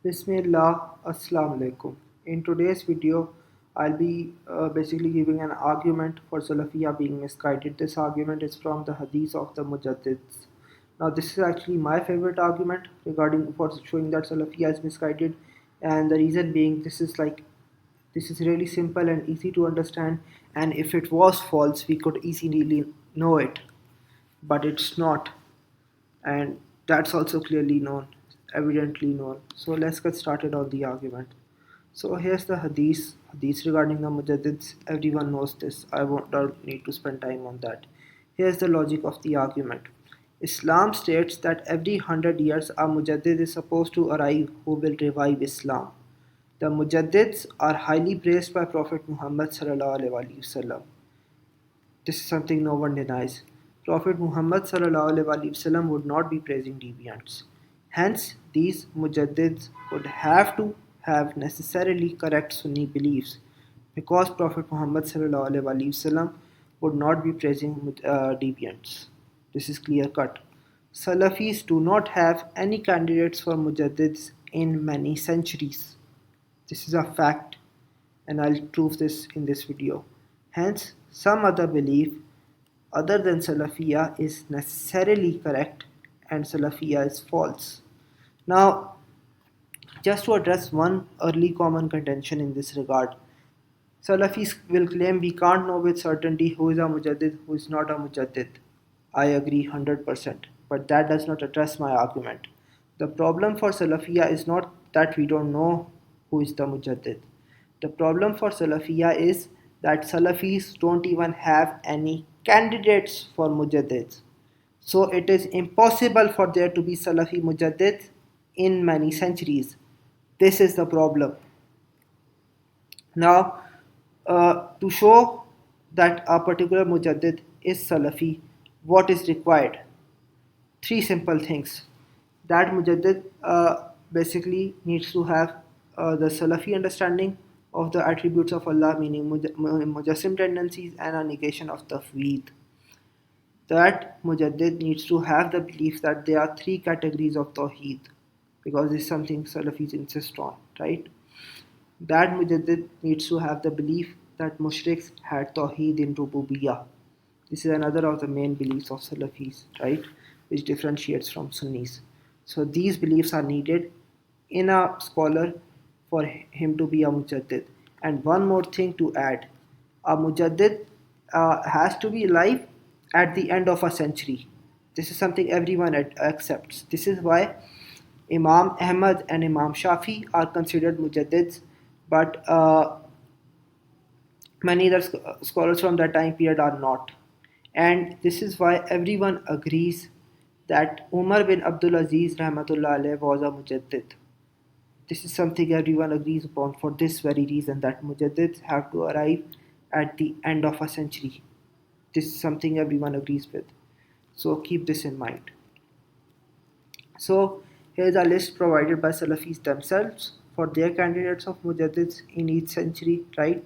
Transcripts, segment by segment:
Bismillah, Assalamu alaikum. In today's video, I'll be basically giving an argument for Salafiyyah being misguided. This argument is from the Hadith of the Mujadids. Now, this is actually my favorite argument regarding for showing that Salafiyyah is misguided, and the reason being this is really simple and easy to understand. And if it was false, we could easily know it, but it's not, and that's also clearly known, evidently known. So let's get started on the argument. So here's the hadith regarding the Mujadids. Everyone knows this. I don't need to spend time on that. Here's the logic of the argument. Islam states that every 100 years a Mujadid is supposed to arrive who will revive Islam. The Mujaddids are highly praised by Prophet Muhammad sallallahu alaihi wasallam. This is something no one denies. Prophet Muhammad ﷺ would not be praising deviants. Hence, these mujaddids would have to have necessarily correct Sunni beliefs because Prophet Muhammad ﷺ would not be praising deviants. This is clear cut. Salafis do not have any candidates for mujaddids in many centuries. This is a fact, and I'll prove this in this video. Hence, some other belief other than Salafiyyah is necessarily correct and Salafiyyah is false. Now, just to address one early common contention in this regard, Salafis will claim we can't know with certainty who is a Mujaddid, who is not a Mujaddid. I agree 100%, but that does not address my argument. The problem for Salafiyyah is not that we don't know who is the Mujaddid. The problem for Salafiyyah is that Salafis don't even have any candidates for Mujadids. So it is impossible for there to be Salafi Mujadids in many centuries. This is the problem. Now, to show that a particular Mujaddid is Salafi, what is required? Three simple things. That Mujaddid basically needs to have the Salafi understanding of the attributes of Allah, meaning Mujassim tendencies and a negation of Tafweed. That Mujaddid needs to have the belief that there are three categories of Tawheed, because this is something Salafis insist on, right? That Mujaddid needs to have the belief that Mushriks had Tawheed in Rububiyyah. This is another of the main beliefs of Salafis, right? Which differentiates from Sunnis. So these beliefs are needed in a scholar for him to be a Mujaddid. And one more thing to add, a Mujaddid has to be alive at the end of a century. This is something everyone accepts. This is why Imam Ahmad and Imam Shafi are considered Mujaddids, but many other scholars from that time period are not. And this is why everyone agrees that Umar bin Abdul Aziz Rahmatullah alayh was a Mujaddid. This is something everyone agrees upon for this very reason, that Mujaddids have to arrive at the end of a century. This is something everyone agrees with. So keep this in mind. So here's a list provided by Salafis themselves for their candidates of Mujaddids in each century, right?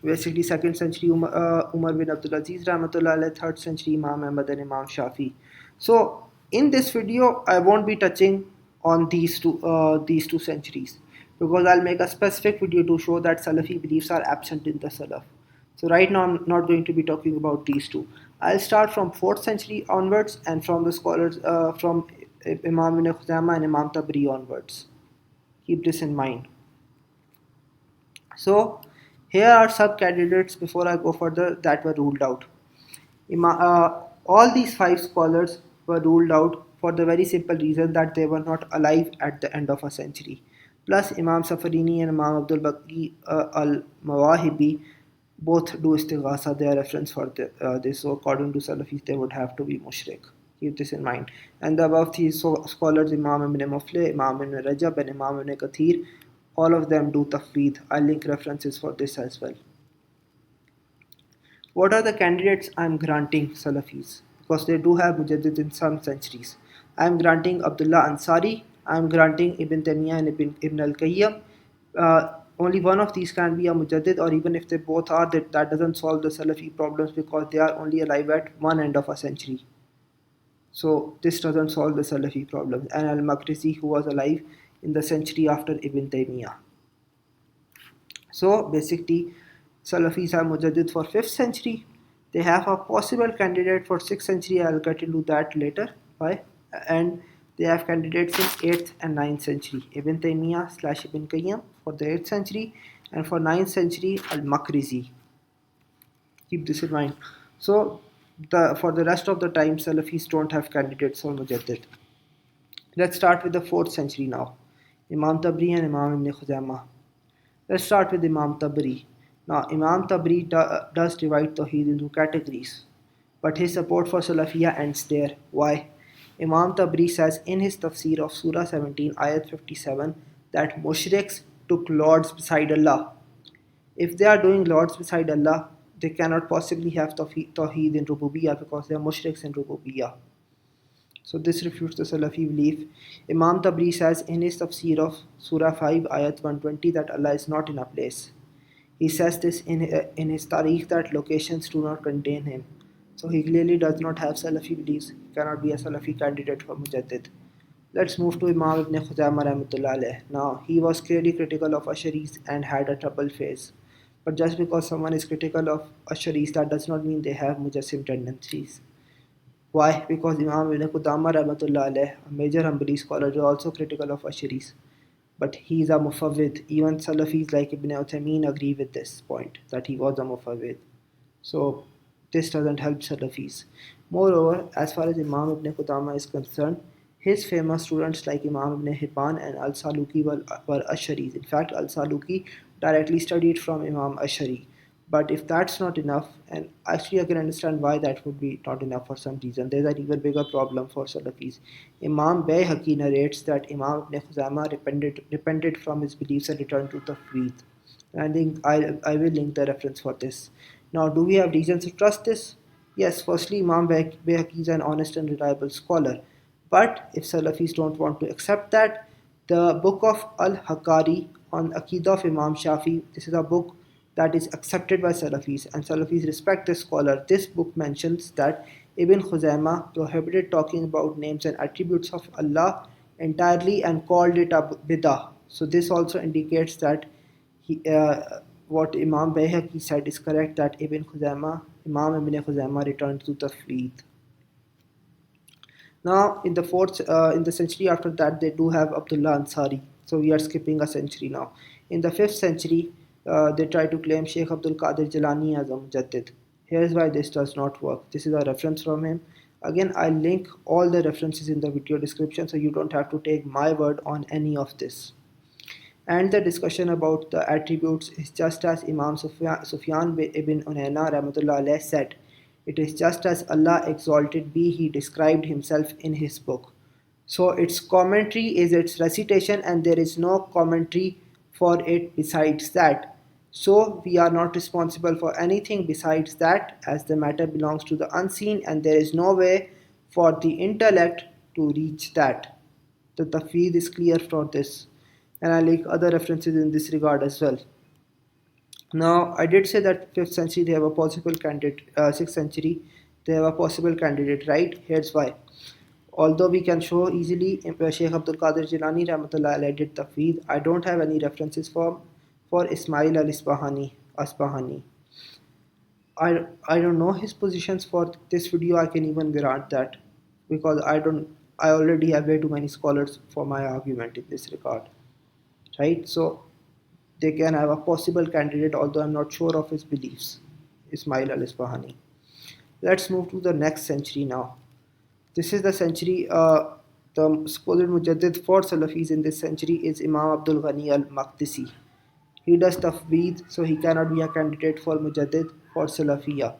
Basically 2nd century Umar bin Abdul Aziz Rahmatullah alayh, 3rd century Imam Ahmad and Imam Shafi. So in this video I won't be touching on these two centuries, because I'll make a specific video to show that Salafi beliefs are absent in the Salaf. So right now I'm not going to be talking about these two. I'll start from 4th century onwards and from the scholars from Imam Ibn Khuzaymah and Imam Tabari onwards. Keep this in mind. So here are some candidates before I go further that were ruled out. All these 5 scholars were ruled out for the very simple reason that they were not alive at the end of a century. Plus Imam Safarini and Imam Abdul Baqi al-Mawahibi both do istighasa, they are reference for this. So according to Salafis they would have to be mushrik. Keep this in mind. And the above three scholars, Imam Ibn Muflih, Imam Ibn Rajab and Imam Ibn Kathir, all of them do tafweed. I'll link references for this as well. What are the candidates I'm granting Salafis? Because they do have Mujaddid in some centuries. I'm granting Abdullah Ansari, I'm granting Ibn Taymiyyah and Ibn al-Qayyim. Only one of these can be a Mujaddid, or even if they both are, that doesn't solve the Salafi problems, because they are only alive at one end of a century. So this doesn't solve the Salafi problem. And al-Maqdisi, who was alive in the century after Ibn Taymiyyah. So basically, Salafis are Mujadid for 5th century. They have a possible candidate for 6th century. I'll get into that later. Why? And they have candidates in 8th and 9th century. Ibn Taymiyyah / Ibn Qayyim for the 8th century, and for 9th century Al-Makrizi. Keep this in mind. So for the rest of the time, Salafis don't have candidates for Mujaddid. Let's start with the 4th century now. Imam Tabri and Imam Ibn Khuzaymah. Let's start with Imam Tabri. Now, Imam Tabri does divide Tawheed into categories, but his support for Salafiyyah ends there. Why? Imam Tabri says in his tafsir of Surah 17, Ayat 57, that mushriks took lords beside Allah. If they are doing lords beside Allah, they cannot possibly have Tawheed in Rububiyyah because they are mushriks in Rububiyyah. So this refutes the Salafi belief. Imam Tabri says in his tafsir of Surah 5, Ayat 120 that Allah is not in a place. He says this in his Tariq that locations do not contain him. So he clearly does not have Salafi beliefs. He cannot be a Salafi candidate for Mujaddid. Let's move to Imam Ibn Khuzaymah rahmatullah alayh. Now, he was clearly critical of Asharis and had a trouble phase. But just because someone is critical of Asharis, that does not mean they have Mujassim tendencies. Why? Because Imam Ibn Qudama rahmatullah alayh, a major Hanbali scholar, is also critical of Asharis. But he is a Mufawwid. Even Salafis like Ibn Uthaymeen agree with this point, that he was a Mufawwid. So this doesn't help Salafis. Moreover, as far as Imam Ibn Qudama is concerned, his famous students like Imam Ibn Hibban and Al-Saluki were Asharis. In fact, Al-Saluki directly studied from Imam Ashari. But if that's not enough, and actually I can understand why that would be not enough for some reason, there's an even bigger problem for Salafis. Imam Bayhaqi narrates that Imam Ibn Khuzaymah repented from his beliefs and returned to Tawheed. And I think I will link the reference for this. Now, do we have reasons to trust this? Yes, firstly, Imam Bayhaqi is an honest and reliable scholar. But if Salafis don't want to accept that, the book of Al-Hakari on Aqidah of Imam Shafi, this is a book that is accepted by Salafis, and Salafis respect this scholar. This book mentions that Ibn Khuzaymah prohibited talking about names and attributes of Allah entirely and called it a bid'ah. So this also indicates that what Imam Bayhaqi said is correct, that Imam Ibn Khuzaymah returned to Tawheed. Now, in the century after that, they do have Abdullah Ansari. So we are skipping a century now. In the 5th century, they try to claim Sheikh Abdul Qadir Jilani as a Mujaddid. Here's why this does not work. This is a reference from him. Again, I'll link all the references in the video description, so you don't have to take my word on any of this. And the discussion about the attributes is just as Imam Sufyan ibn Unayna rahmatullah alayh said. It is just as Allah exalted be, he described himself in his book. So its commentary is its recitation, and there is no commentary for it besides that. So we are not responsible for anything besides that, as the matter belongs to the unseen and there is no way for the intellect to reach that. The tafweed is clear for this, and I like other references in this regard as well. Now, I did say that 5th century they have a possible candidate, 6th century they have a possible candidate, right? Here's why. Although we can show easily Sheikh Abdul Qadir Jilani rahmatullah alayhi did tafweed, I don't have any references for Ismail al-Isbahani. I don't know his positions for this video. I can even grant that, because I already have way too many scholars for my argument in this regard, right? So they can have a possible candidate, although I'm not sure of his beliefs, Ismail al-Isbahani. Let's move to the next century now. This is the century, the supposed Mujaddid for Salafis in this century is Imam Abdul Ghani al-Maqdisi. He does tafweed, so he cannot be a candidate for Mujaddid for Salafiyyah.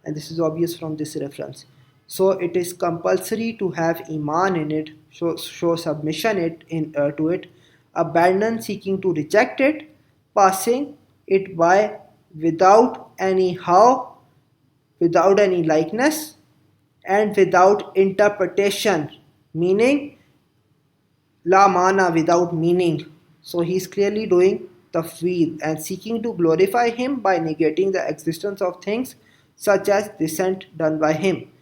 And this is obvious from this reference. So it is compulsory to have Iman in it, show submission to it, abandon seeking to reject it, passing it by without any how, without any likeness, and without interpretation, meaning la mana, without meaning. So he's clearly doing tafweed and seeking to glorify him by negating the existence of things such as descent done by him.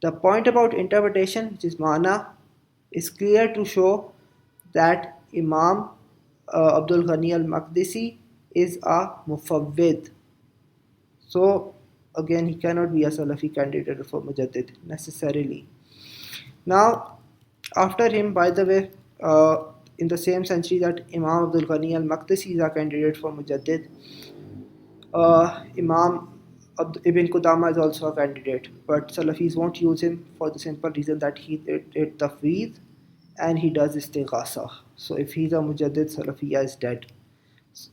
The point about interpretation, which is mana, is clear to show that Imam Abdul Ghani al-Maqdisi is a mufawwid. So again, he cannot be a Salafi candidate for Mujadid necessarily. Now, after him, by the way, in the same century that Imam Abdul Ghani al-Maqdisi is a candidate for Mujaddid, Imam Ibn Qudama is also a candidate, but Salafis won't use him for the simple reason that he did tafweed and he does istighasa. So if he's a Mujaddid, Salafiyya is dead.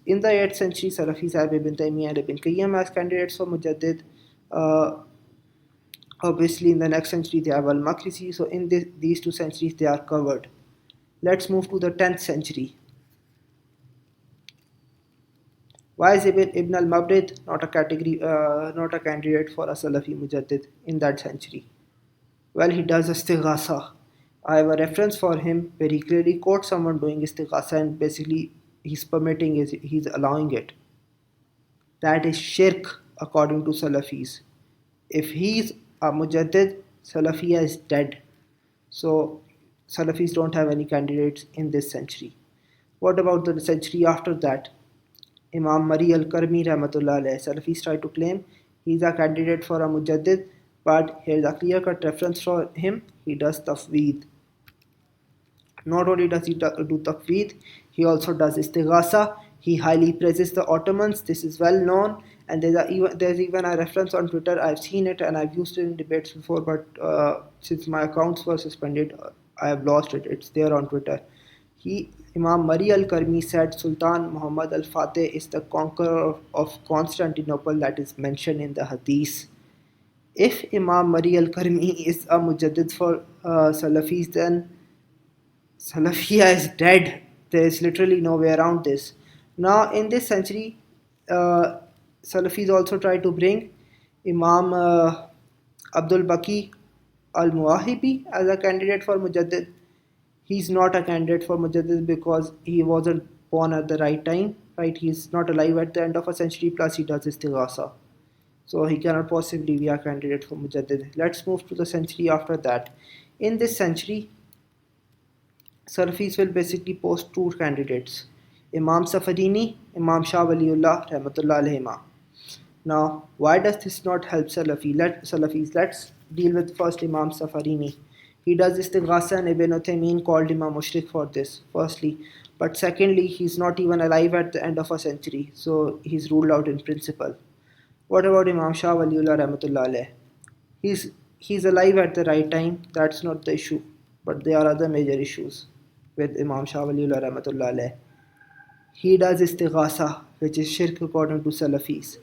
In the 8th century, Salafis have Ibn Taymiyyah and Ibn Qayyim as candidates for Mujaddid. Uh, Obviously, in the next century, they have Al-Maqdisi. So in these two centuries, they are covered. Let's move to the 10th century. Why is Ibn al-Mabrid not not a candidate for a Salafi Mujaddid in that century? Well, he does istighasa. I have a reference for him where he clearly quotes someone doing istighasa and basically he's permitting it, he's allowing it. That is shirk according to Salafis. If he's a Mujaddid, Salafiyyah is dead. So Salafis don't have any candidates in this century. What about the century after that? Imam Mari al-Karmi rahmatullah alayh. Salafis try to claim he's a candidate for a Mujaddid, but here's a clear-cut reference for him. He does tafweed. Not only does he do tafweed, he also does istighasa. He highly praises the Ottomans. This is well known, and there's even a reference on Twitter. I've seen it and I've used it in debates before, but since my accounts were suspended, I have lost it. It's there on Twitter. Imam Mari al-Karmi said Sultan Muhammad al-Fateh is the conqueror of Constantinople that is mentioned in the Hadith. If Imam Mari al-Karmi is a Mujaddid for Salafis, then Salafiyyah is dead. There is literally no way around this. Now, in this century, Salafis also try to bring Imam Abdul Baqi al-Muwahibi as a candidate for Mujaddid. He's not a candidate for Mujadids because he wasn't born at the right time, right? He's not alive at the end of a century, plus he does istighasa. So he cannot possibly be a candidate for Mujadid. Let's move to the century after that. In this century, Salafis will basically post two candidates, Imam Safarini, Imam Shah Waliullah, Rahmatullah alayhima. Now, why does this not help Salafis? Let's deal with first Imam Safarini. He does istighasa and Ibn Uthaymeen called him a mushrik for this, firstly. But secondly, he's not even alive at the end of a century, so he's ruled out in principle. What about Imam Shah Waliullah Rahmatullah alayh? He's alive at the right time, that's not the issue. But there are other major issues with Imam Shah Waliullah Rahmatullah alayh. He does istighasa, which is shirk according to Salafis.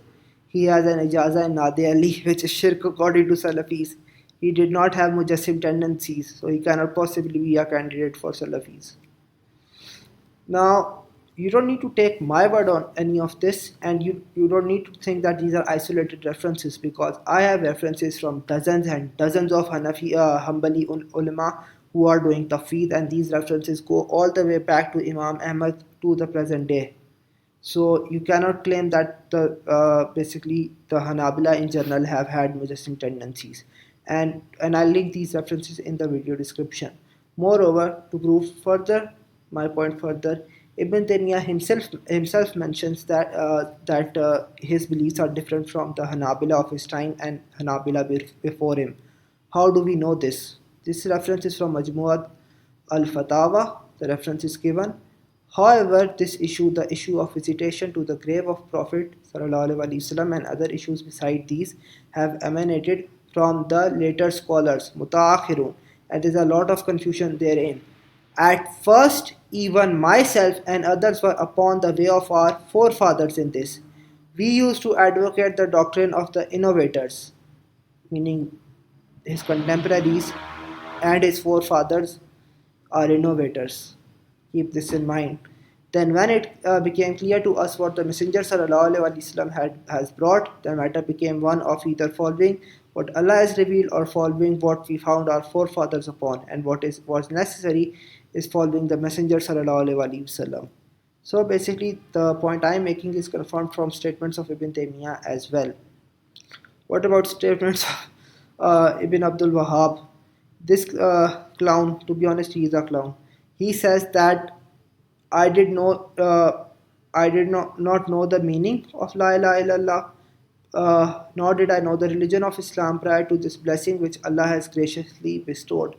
He has an ijaza in Nadi Ali, which is shirk according to Salafis. He did not have mujassim tendencies, so he cannot possibly be a candidate for Salafis. Now, you don't need to take my word on any of this, and you don't need to think that these are isolated references, because I have references from dozens and dozens of Hanbali ulama who are doing tafweed, and these references go all the way back to Imam Ahmad to the present day. So you cannot claim that basically the Hanabila in general have had mujassim tendencies. And I'll link these references in the video description. Moreover, to prove further my point further, Ibn Taymiyyah himself mentions that his beliefs are different from the Hanabila of his time and Hanabila before him. How do we know this? This reference is from Majmu'at al-Fatawa. The reference is given. However, the issue of visitation to the grave of Prophet ﷺ and other issues beside these have emanated from the later scholars, mutaakhirun, and there's a lot of confusion therein. At first, even myself and others were upon the way of our forefathers in this. We used to advocate the doctrine of the innovators, meaning his contemporaries and his forefathers are innovators. Keep this in mind. Then when it became clear to us what the Messenger ﷺ has brought, the matter became one of either following what Allah has revealed or following what we found our forefathers upon, and what was necessary is following the Messenger ﷺ. So basically the point I am making is confirmed from statements of Ibn Taymiyyah as well. What about statements Ibn Abdul Wahhab. This clown, to be honest, he is a clown. He says that I did know, I did not know the meaning of La ilaha illallah, nor did I know the religion of Islam prior to this blessing which Allah has graciously bestowed.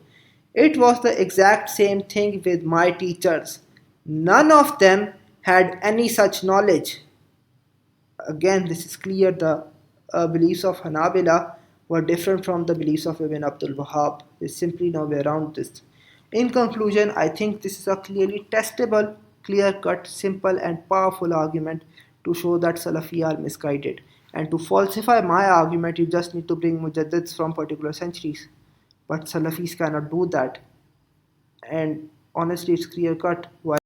It was the exact same thing with my teachers. None of them had any such knowledge. Again, this is clear the beliefs of Hanabila were different from the beliefs of Ibn Abdul Wahhab. There's simply no way around this. In conclusion, I think this is a clearly testable, clear cut, simple, and powerful argument to show that Salafi are misguided. And to falsify my argument, you just need to bring Mujadids from particular centuries. But Salafis cannot do that. And honestly, it's clear cut. Why?